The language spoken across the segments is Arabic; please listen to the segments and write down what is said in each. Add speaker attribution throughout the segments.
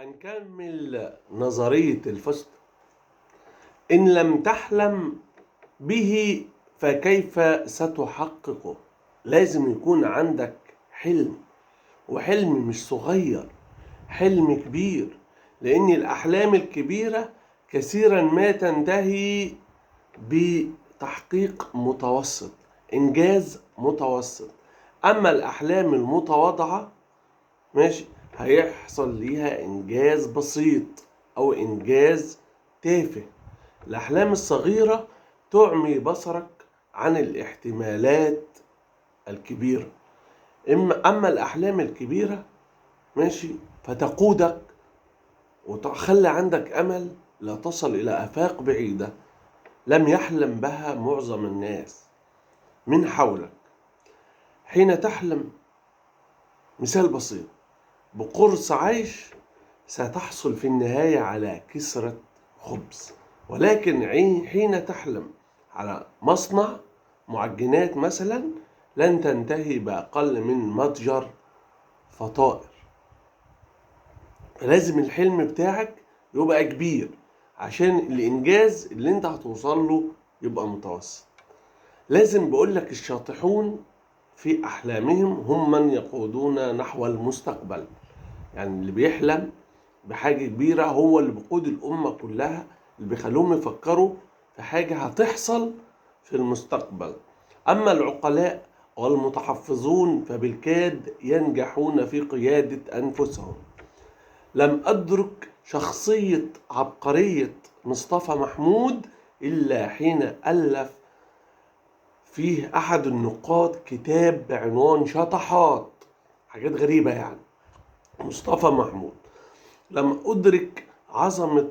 Speaker 1: هنكمل نظرية الفصل. إن لم تحلم به فكيف ستحققه؟ لازم يكون عندك حلم، وحلم مش صغير، حلم كبير، لأن الأحلام الكبيرة كثيرا ما تنتهي بتحقيق متوسط، إنجاز متوسط. أما الأحلام المتواضعة ماشي هيحصل ليها إنجاز بسيط أو إنجاز تافه. الأحلام الصغيرة تعمي بصرك عن الاحتمالات الكبيرة، أما الأحلام الكبيرة ماشي فتقودك وتخلي عندك أمل لا تصل إلى آفاق بعيدة لم يحلم بها معظم الناس من حولك. حين تحلم، مثال بسيط، بقرص عيش ستحصل في النهاية على كسرة خبز، ولكن حين تحلم على مصنع معجنات مثلا لن تنتهي بأقل من متجر فطائر. فلازم الحلم بتاعك يبقى كبير عشان الإنجاز اللي انت هتوصل له يبقى متوسط. لازم بقولك الشاطحون في أحلامهم هم من يقودون نحو المستقبل. يعني اللي بيحلم بحاجة كبيرة هو اللي بيقود الأمة كلها، اللي بيخلوهم يفكروا في حاجة هتحصل في المستقبل. أما العقلاء والمتحفظون فبالكاد ينجحون في قيادة أنفسهم. لم أدرك شخصية عبقرية مصطفى محمود إلا حين ألف فيه أحد النقاد كتاب بعنوان شطحات، حاجات غريبة يعني. مصطفى محمود لم أدرك عظمة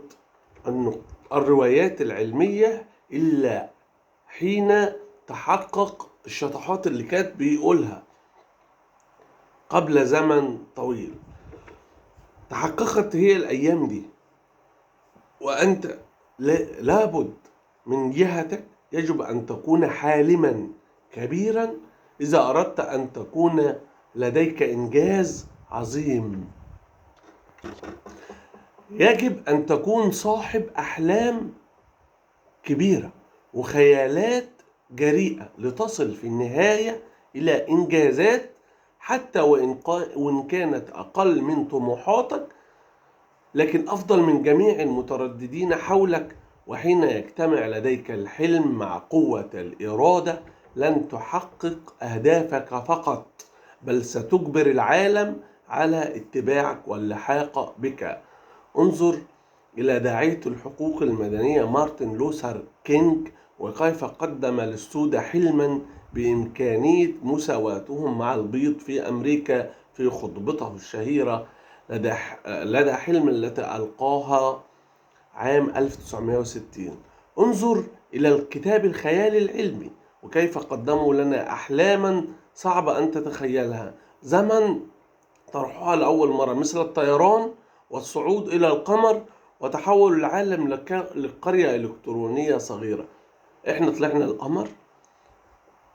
Speaker 1: الروايات العلمية إلا حين تحقق الشطحات اللي كانت بيقولها قبل زمن طويل. تحققت هي الأيام دي، وأنت لابد من جهتك يجب أن تكون حالما كبيرا إذا أردت أن تكون لديك إنجاز عظيم. يجب أن تكون صاحب أحلام كبيرة وخيالات جريئة لتصل في النهاية إلى إنجازات حتى وإن كانت أقل من طموحاتك، لكن أفضل من جميع المترددين حولك. وحين يجتمع لديك الحلم مع قوة الإرادة لن تحقق أهدافك فقط، بل ستجبر العالم على اتباعك واللحاق بك. انظر إلى داعية الحقوق المدنية مارتن لوثر كينج، وكيف قدم للسودة حلما بإمكانية مساواتهم مع البيض في أمريكا في خطبته الشهيرة لدى حلم التي ألقاها عام 1960. انظر إلى الكتاب الخيال العلمي وكيف قدموا لنا أحلاما صعبة أن تتخيلها، زمن طرحها لأول مرة مثل الطيران والصعود إلى القمر وتحول العالم لقرية إلكترونية صغيرة. إحنا طلعنا القمر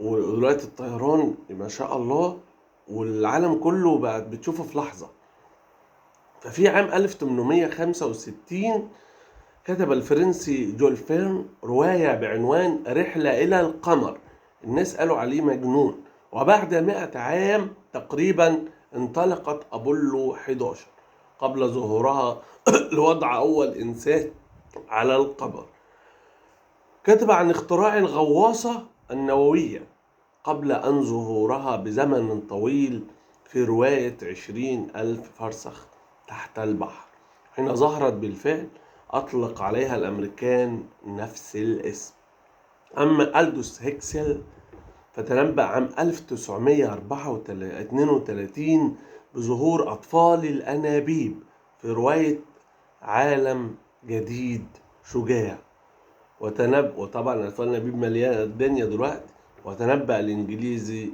Speaker 1: ودلوقتي الطيران ما شاء الله والعالم كله بقت بتشوفه في لحظة. ففي عام 1865 كتب الفرنسي جول فيرن رواية بعنوان رحلة إلى القمر. الناس قالوا عليه مجنون، وبعد 100 عام تقريبا انطلقت أبولو 11 قبل ظهورها لوضع أول إنسان على القمر. كتب عن اختراع الغواصة النووية قبل أن ظهورها بزمن طويل في رواية 20,000 فرسخ تحت البحر. حين ظهرت بالفعل أطلق عليها الأمريكان نفس الاسم. أما ألدوس هيكسل فتنبأ عام 1932 بظهور أطفال الأنابيب في رواية عالم جديد شجاع. وطبعا أطفال الأنابيب مليانة الدنيا دلوقتي. وتنبأ الإنجليزي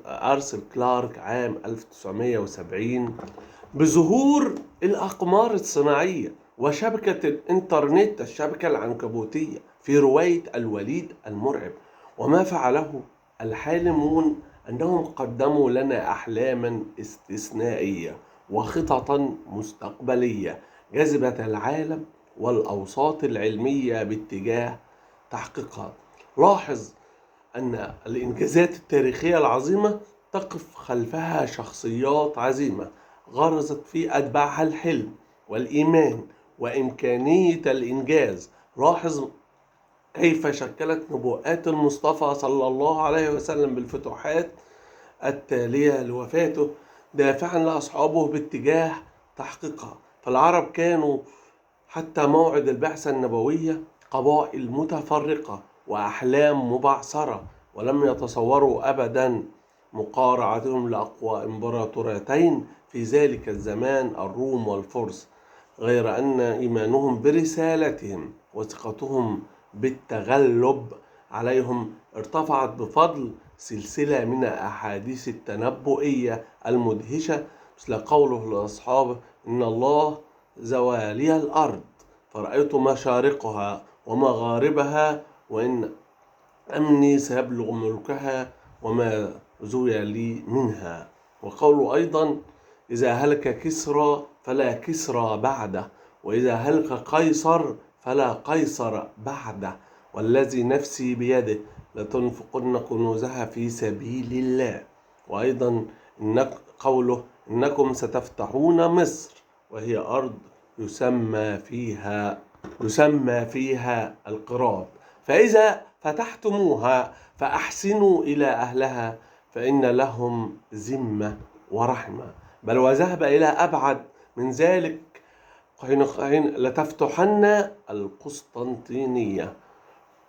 Speaker 1: أرثر كلارك عام 1970 بظهور الأقمار الصناعية وشبكة الإنترنت، الشبكة العنكبوتية، في رواية الوليد المرعب. وما فعله الحالمون أنهم قدموا لنا أحلاما استثنائية وخططا مستقبلية جذبت العالم والأوساط العلمية باتجاه تحقيقها. لاحظ أن الإنجازات التاريخية العظيمة تقف خلفها شخصيات عظيمة غرزت في أتباعها الحلم والإيمان وإمكانية الإنجاز. لاحظ كيف شكلت نبوءات المصطفى صلى الله عليه وسلم بالفتوحات التالية لوفاته دافعا لأصحابه باتجاه تحقيقها. فالعرب كانوا حتى موعد البعثة النبوية قبائل متفرقة وأحلام مبعثرة، ولم يتصوروا أبدا مقارعتهم لأقوى إمبراطوريتين في ذلك الزمان الروم والفرس، غير أن إيمانهم برسالتهم وثقتهم بالتغلب عليهم ارتفعت بفضل سلسلة من الأحاديث التنبؤية المدهشة، مثل قوله لأصحابه: إن الله زوالي الأرض فرأيت مشارقها ومغاربها، وإن أمني سيبلغ ملكها وما زوي لي منها. وقوله أيضا: إذا هلك كسرى فلا كسرى بعده، وإذا هلك قيصر فلا قيصر بعده، والذي نفسي بيده لتنفقن كنوزها في سبيل الله. وأيضا قوله: إنكم ستفتحون مصر وهي أرض يسمى فيها القراط، فإذا فتحتموها فأحسنوا إلى أهلها فإن لهم ذمة ورحمة. بل وذهب إلى أبعد من ذلك حين لتفتحن القسطنطينية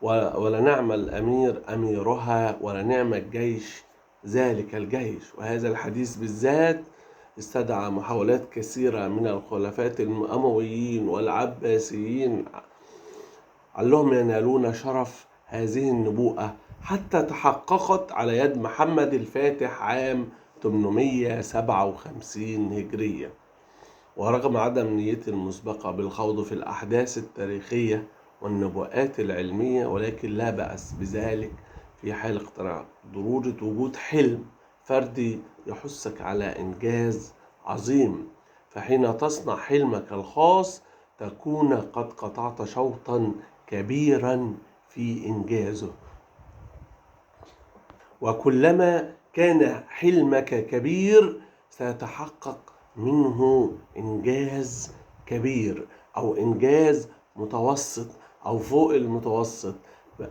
Speaker 1: ولنعم الأمير أميرها ولنعم الجيش ذلك الجيش. وهذا الحديث بالذات استدعى محاولات كثيرة من الخلفاء الأمويين والعباسيين علهم ينالون شرف هذه النبوءة، حتى تحققت على يد محمد الفاتح عام 857 هجرية. ورغم عدم نيته المسبقة بالخوض في الأحداث التاريخية والنبوءات العلمية، ولكن لا بأس بذلك في حال اقتراع ضرورة وجود حلم فردي يحثك على إنجاز عظيم. فحين تصنع حلمك الخاص تكون قد قطعت شوطا كبيرا في إنجازه، وكلما كان حلمك كبير سيتحقق منه إنجاز كبير أو إنجاز متوسط أو فوق المتوسط.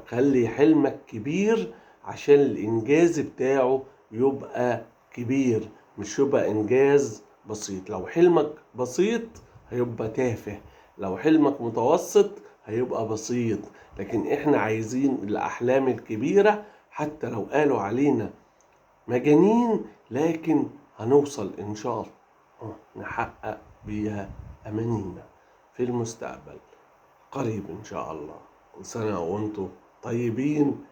Speaker 1: خلي حلمك كبير عشان الإنجاز بتاعه يبقى كبير، مش يبقى إنجاز بسيط. لو حلمك بسيط هيبقى تافه، لو حلمك متوسط هيبقى بسيط. لكن إحنا عايزين الأحلام الكبيرة، حتى لو قالوا علينا مجانين لكن هنوصل إن شاء الله نحقق بيها أمانينا في المستقبل قريب إن شاء الله. كل سنة وأنتم طيبين.